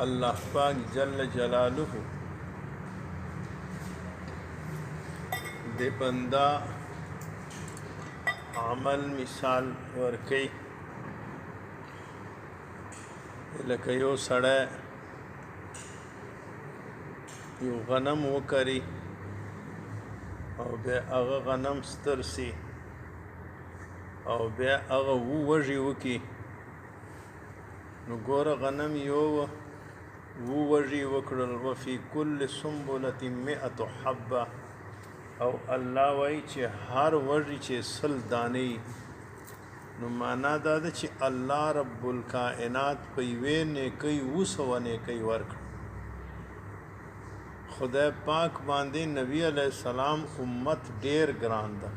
الله پاک جل جلاله د بندا عمل مثال ورکي لکه یو سړی یو غنم وکري او بیا هغه غنم ستر سي او بیا هغه ووږي وکي نو ګوره غنم یو ووږي وکړل وفي کل سنبلة 100 حبه او الله وایي چې هر وږي چې 100 دانې نو معنا دا ده چې الله رب الکائنات په یوې نیکۍ 200 نیکۍ ورکړه خدای پاک باندې نبی علیہ السلام امت ډیر ګران ده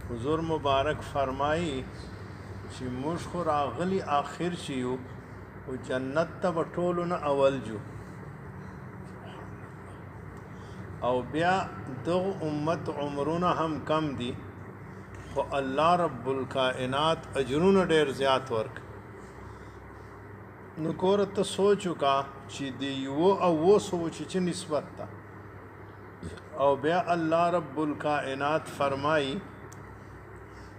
حضور مبارک فرمایي چې موږ خو راغلي آخر شي یو او جنت ته به ټولو نه اول جو او بیا دغه امت عمرونه هم کم دي خو الله رب الکائنات اجرونه ډیر زیات ورک نو ګوره ته سوچ وکړه چې د یو او 200 چې نسبت ده او بیا الله رب الکائنات فرمایي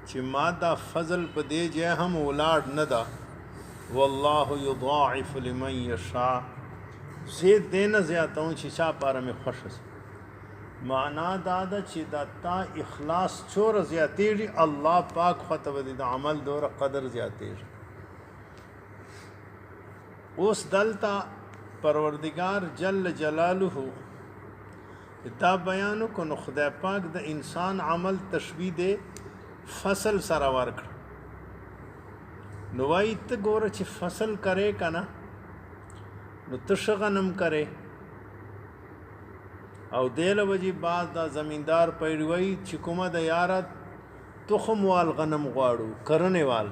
چې ما دا فضل په دې ځای هم ولاړ نه ده والله یضاعف لمن یشاء زه دې نه زیاتوم چې چا پاره مې خوښ شي معنا دا ده چې دا تا اخلاص چور زیاتېږي الله پاک خو ته د عمل دوره قدر زیاتېږي اوس دلته پروردگار جل جلاله دا بیانو کو نو خدای پاک د انسان عمل تشبیه دے فصل سره ورکړ نو وای ته ګوره چې فصل کرے کنه نو تشغنم کرے او دیل وجی بعد دا زمیندار پیروي چې کومه د یاره تخم وال غنم غواړو کرنه وال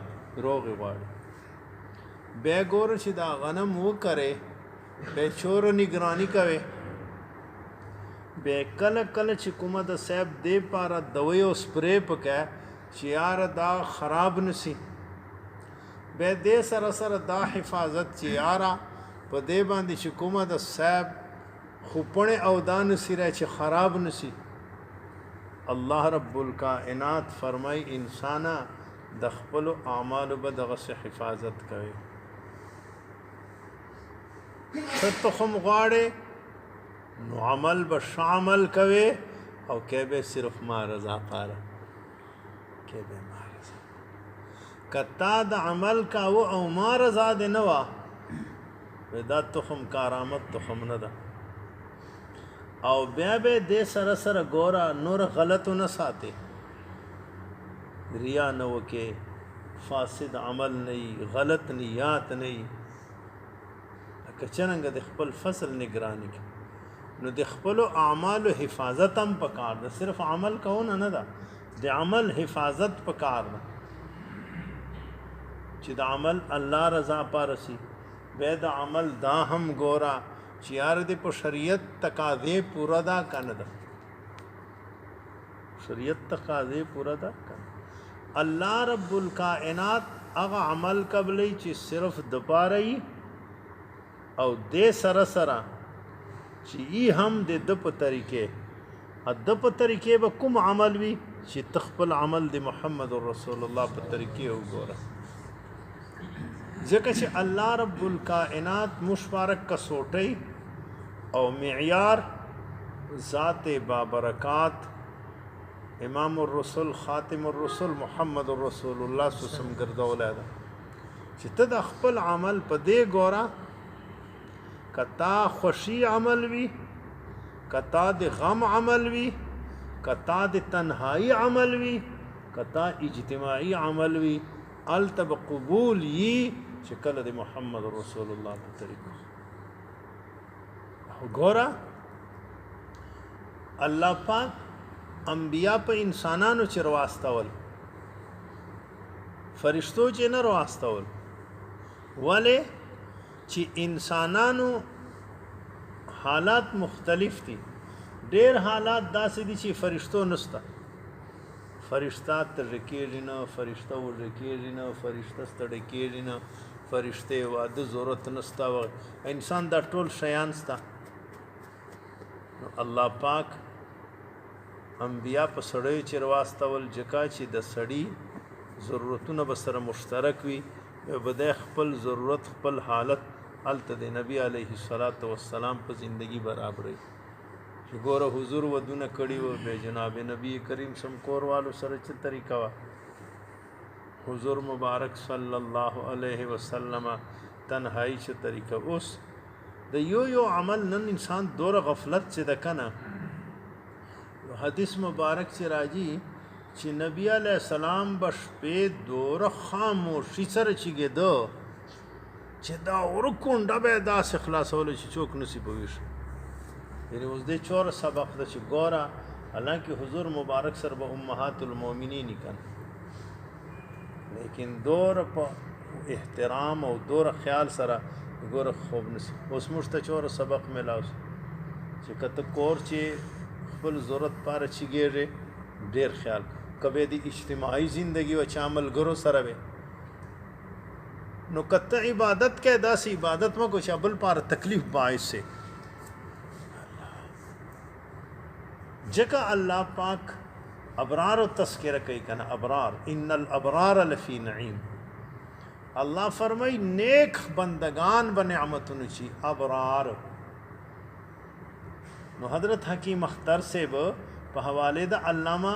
روغ غواړو بے ګوره چې دا غنم و کرے بے چور نگرانی کوي بے کله کله چې کومه د صاحب دی پاره دوی او سپری پکې چې یار دا خراب نسی بے دې سره سره دا حفاظت چې یارا په دې باندې چې کومه د صاحب خوپنه او دان سره چې خراب نسی الله رب الکائنات فرمای انسانا د خپل اعمال به دغه حفاظت کوي تخم غواړي نو عمل به شامل کوي او کې به صرف ما رضا پاره کې به ما رضا کتا د عمل کا او ما رضا دې نه وا دا تخم کارامت تخم نه ده او بیا به دې سره سره ګورا نور غلط نه ساتي ریا نه وکي فاسد عمل نه غلط نیات نه کچنګ د خپل فصل نگرانی کی نو د خپل اعمال حفاظت هم پکار ده صرف عمل کوونه نه ده د عمل حفاظت پکار ده چې د عمل الله رضا پارسي به د عمل دا هم ګورا چې یار د په شریعت تقاضې پورا دا کنه ده شریعت تقاضې پورا دا کنه الله رب الکائنات هغه عمل قبلې چې صرف د پاره او دې سره سره چې ای هم د په طریقې د په طریقې به کوم عمل وي چې تخپل عمل د محمد رسول الله په طریقې وګوره ځکه چې الله رب الکائنات مشبارک کسوټي او معیار ذات بابرکات امام الرسول خاتم الرسول محمد رسول الله صلی الله علیه وسلم ګرځولای ده چې ته د خپل عمل په دې ګوره کتا خوشی عمل وی کتا د غم عمل وی کتا د تنهایی عمل وی کتا اجتماعی عمل وی التب قبول یی چې کله د محمد رسول الله په طریقو ګورا الله پاک انبیاء په انسانانو چې رواستول فرشتو چې نه رواستول ولی چې انسانانو حالات مختلف دي ډېر حالات داسې دي چې فرشتو نسته فرشتہ ترکیږي نه فرشتہ ورکیږي نه فرشتہ ستړي کیږي نه فرشته واده ضرورت نستا و انسان دا ټول شیان ستا نو الله پاک انبیا په سړیو چې واستول جکا چې د سړی ضرورتونه به سره مشترک وي به د خپل ضرورت خپل حالت هلته د نبی علیه الصلاۃ والسلام په زندگی برابرې چې ګوره حضور ودونه کړي و به جناب نبی کریم سم کور والو سره چې طریقه وا حضور مبارک صلی الله علیه وسلم تنهایی چې طریقه اوس د یو عمل نن انسان دور غفلت چې د کنه حدیث مبارک چې راځي چې نبی علیہ السلام بشپې دور خاموشي سره چیګېده چې دا ورکونډه به داسې خلاصول چې څوک نسی پوهیږي یعنی اوس دې چور سبق د چې ګوره حالانکه حضور مبارک سره به امهات المؤمنین کړه لیکن دور په احترام او دور خیال سره ګوره خوب نسی اوس موږ ته چور سبق ملاو چې کته کور چې خپل ضرورت پاره چیږي ډیر خیال کبه دی اجتماعي زندگی و چامل ګرو سره وي نو کته عبادت کې داسې عبادت ما کو شابل پار تکلیف باعث سے جکا اللہ پاک ابرار و تذکرہ کوي کنه ابرار ان الابرار لفی نعیم اللہ فرمائی نیک بندگان بنعمتن چی ابرار نو حضرت حکیم اختر سے په حوالے د علامہ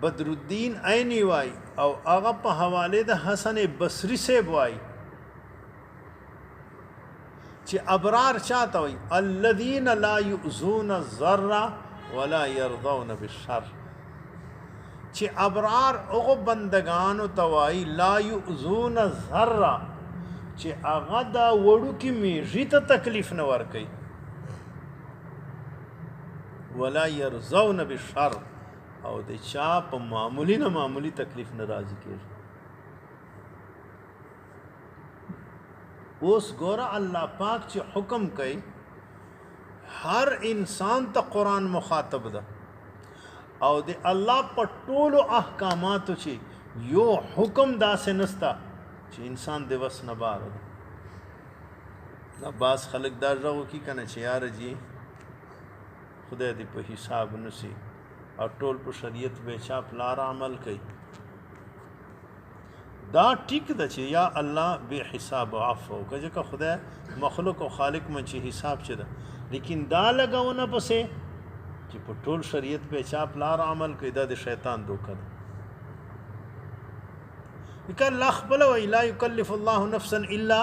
بدر الدین عینی وای او هغه په حوالے د حسن بصری سے وای چې ابرار چاته وای الذين لا يؤذون الذره ولا يرضون بالشر چې ابرار هغه بندگانو توای لا يؤذون الذره چې هغه دا وړو کې میږي ته تکلیف نه ور کوي ولا يرضون بالشر او د چا په معمولی نه معمولی تکلیف ناراضی کیږي اوس ګوره الله پاک چې حکم کوي هر انسان ته قرآن مخاطب ده او د الله په ټولو احکاماتو چې یو حکم داسې نستا چې انسان د وس نه بار ده بعض خلک دا ژغو کی کنه چې یار جی خدای دې په حساب نسی او ټول په شریعت به چا پلار عمل کوي دا ټیک ده چې یا الله به حساب عفو کجه که خدای مخلوق او خالق من چې حساب چي ده لیکن دا لګاونه پسې چې په ټول شریعت به چا پلار عمل کوي دا د شیطان دوکه ده وکړه الله خپل وی لا یکلف الله نفسا الا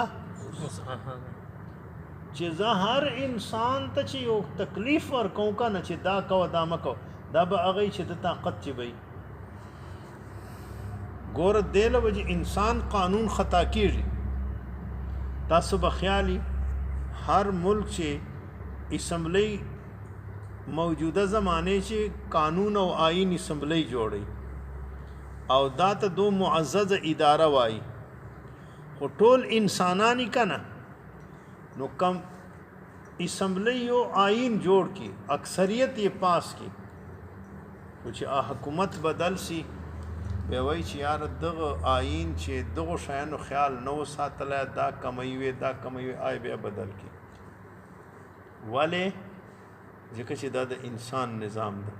چې زه هر انسان ته چې یو تکلیف ورکوم کنه چې دا کو دا مکو دا به هغه چې د طاقت چې وي ګور دیل وجه انسان قانون خطا کیږي تاسو به خیالي هر ملک چې اسمبلی موجوده زمانه چې قانون او آئین اسمبلی جوړي او دا ته دو معزز اداره وای خو ټول انسانانی کنه نو کم اسمبلی او آئین جوړ کی اکثریت یہ پاس کی چې حکومت بدل سی به وای چې یار دغه آئین چې دغه شایانو خیال نو ساتله دا کموي آی به بدل کی ولی ځکه چې دا د انسان نظام ده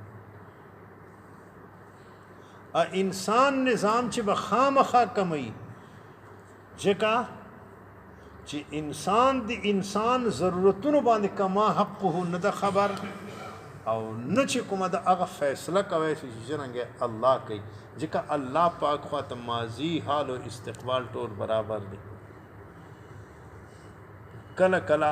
انسان نظام چې به خامخا کموي ځکه چې انسان د انسان ضرورتونو باندې کما حقه نه ده خبر او نه چې کومه د هغه فیصله کوي چې څنګه الله کوي ځکه الله پاک خواته ماضی حال او استقبال ټول برابر دي کله کله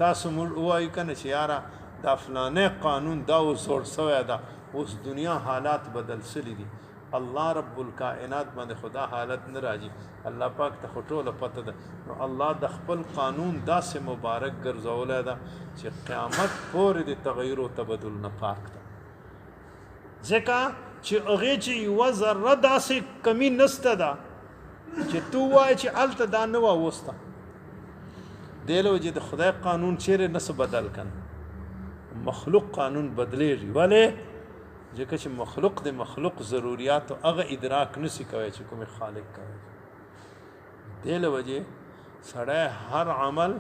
تاسو مول وایي کنه چې یاره دا فلانه قانون دا وسور سوی ده اوس دنیا حالات بدل سلی دي الله رب الکائنات باندې خدا حالت نه راځي الله پاک ته ټوله پته ده نو الله د خپل قانون داسې مبارک ګرځولی ده چې قیامت پورې د تغیر او تبدل نه پاک ده ځکه چې هغې چې یوه ذره داسې کمی نسته ده چې تو وایې چې هلته دا نه وه اوسته دې له وجې د خدای قانون چیرې نسه بدل کن مخلوق قانون بدلیږي ولې ځکه چې مخلوق د مخلوق ضروریات او هغه ادراک نسی کوي چې کوم خالق کوي دې له وجې سړی هر عمل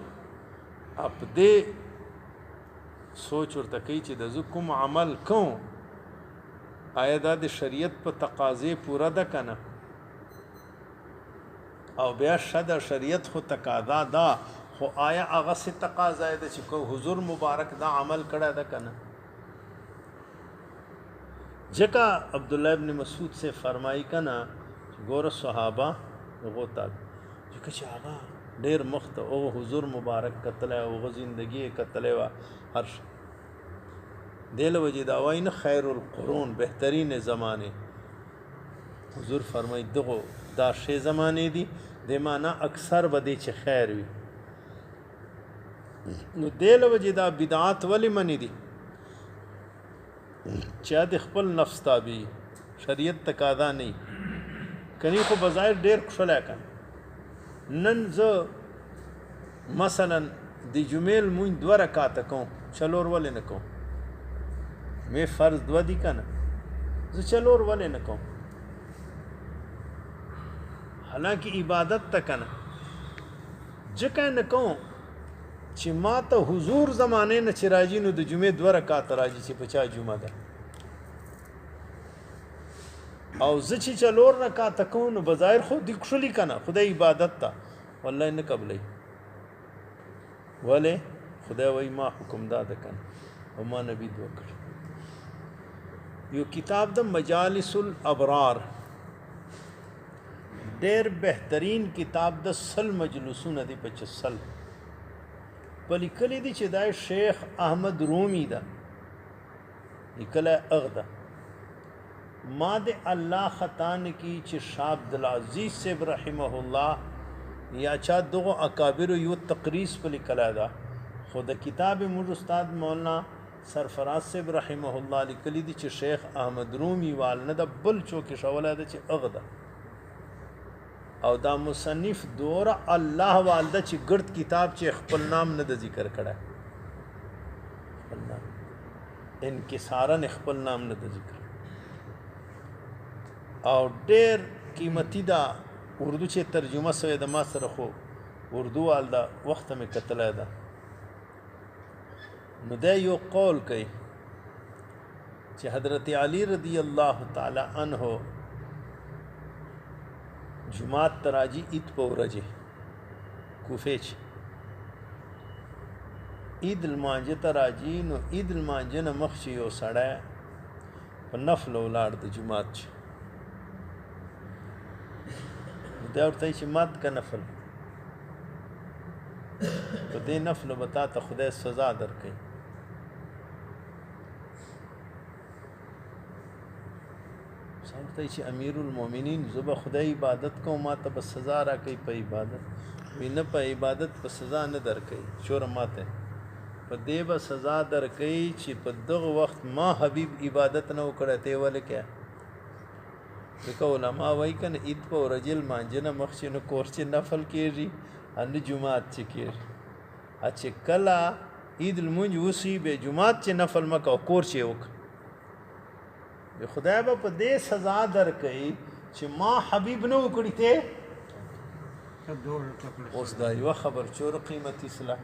اپدې سوچ ورته کوي چې د زه کوم عمل کوم آیا دا د شریعت په تقاضې پوره ده که نه او بیا شد شریعت خو تقاضا ده خو آیا هغسې تقاضا ده چې حضور مبارک دا عمل کړی ده که نه ځکه عبدالله ابن مسعود سے فرمایي که نه چې ګوره صحابه هغو ته ځکه چې هغه ډېر مخ ته هغه حضور مبارک کتلی هغه زندګي یې کتلی وه هر شی دې له وجې دا وایي نه خیر القرون بهترین زمانې حضور فرمایي دغو دا ښې زمانې دي د معنا اکثر به دی چې خیر وي نو دې له وجې دا بدعات ولې منې دي چې د خپل نفس تابع شریعت تقاضا نه کني خو بظاهر ډېر خوشاله کړه نن زه مثلا د جمعې لمونځ 2 رکعاته کوم چلور ولې نه کوم مې فرض 2 دي که نه زه چلور ولې نه کوم حالانکه عبادت ته که نه ځکه نه کوم چې ما ته حضور زمانې نه چې راځي نو د جمعې 2 رکعاته راځي چې په چا جمعه ده او زه چې چلور رکعاته کوم نو بظاهر خو دې کښلي که نه خدای عبادت ته والله نه قبلوي ولې خدای وایي ما حکم دا ده که نه او ما نبي دعا کړي یو کتاب د مجالس الابرار ډېر بهترین کتاب د سل مجلسونه دي په 40 په لیکلي دي چې دا شیخ احمد رومي ده لیکلی اغده ما د الله خطا نه کی چې شاه عبدالعزیز صاحب رحمه الله یا چا دغو اکابرو یو تقریض په لیکلی ده خو د کتاب موږ استاد مولانا سرفراز صاحب رحمه الله لیکلی دي چې شیخ احمد رومي وال نه د بل چوکې شولی ده چې اغده او دا مصنف دوره الله والده چې ګرد کتاب چې خپل نام نه د ذکر کړی خپل نام انکسارن خپل نام نه د ذکر او ډېر قیمتي ده اردو چې ترجمه سوی د ما سره خو اردو والده وخته مې کتلی ده نو دی یو قول کوي چې حضرت علی رضی الله تعالی عنه جماعت تراجی عید په ورځې کوفې چې عید لمانځه ته راځي نو عید لمانځه نه مخکې یو سړی په نفل ولاړ د جومات چې دا ورته وایي چې مات که نفل په دې نفلو به تا ته خدای سزا درکوي ورته چې امیر المؤمنین زه به خدای عبادت کوم ما ته به سزا راکوي په عبادت وي نه په عبادت په سزا نه درکوي شوره ماته په دې به سزا درکوي چې په دغه وخت ما حبیب عبادت نه وکړی ته یې ولې کوې ځکه علما وایي که نه عید په ورځې لمانځه نه مخکې نو کور چې نفل کېږي نه جومات چې کېږي چې کله عید لمونځ وسي بیا جومات چې نفل مه کوه کور چې یې وکړه خدای به په دې سزا درکوي چې ما حبیب نه وکړي ته اوس دا یوه خبر چور قیمتي اصلاح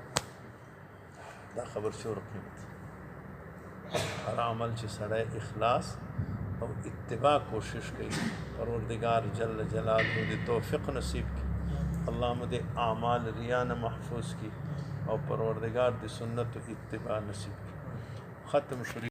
دا خبر چور قیمتي هر عمل چې سړی اخلاص او اتباع کوشش کوي پروردگار جل جلاله دې توفیق نصیب کړي اللهم دې اعمال ریا نه محفوظ کړي او پروردگار دې سنت و اتباع نصیب کړي ختم شریف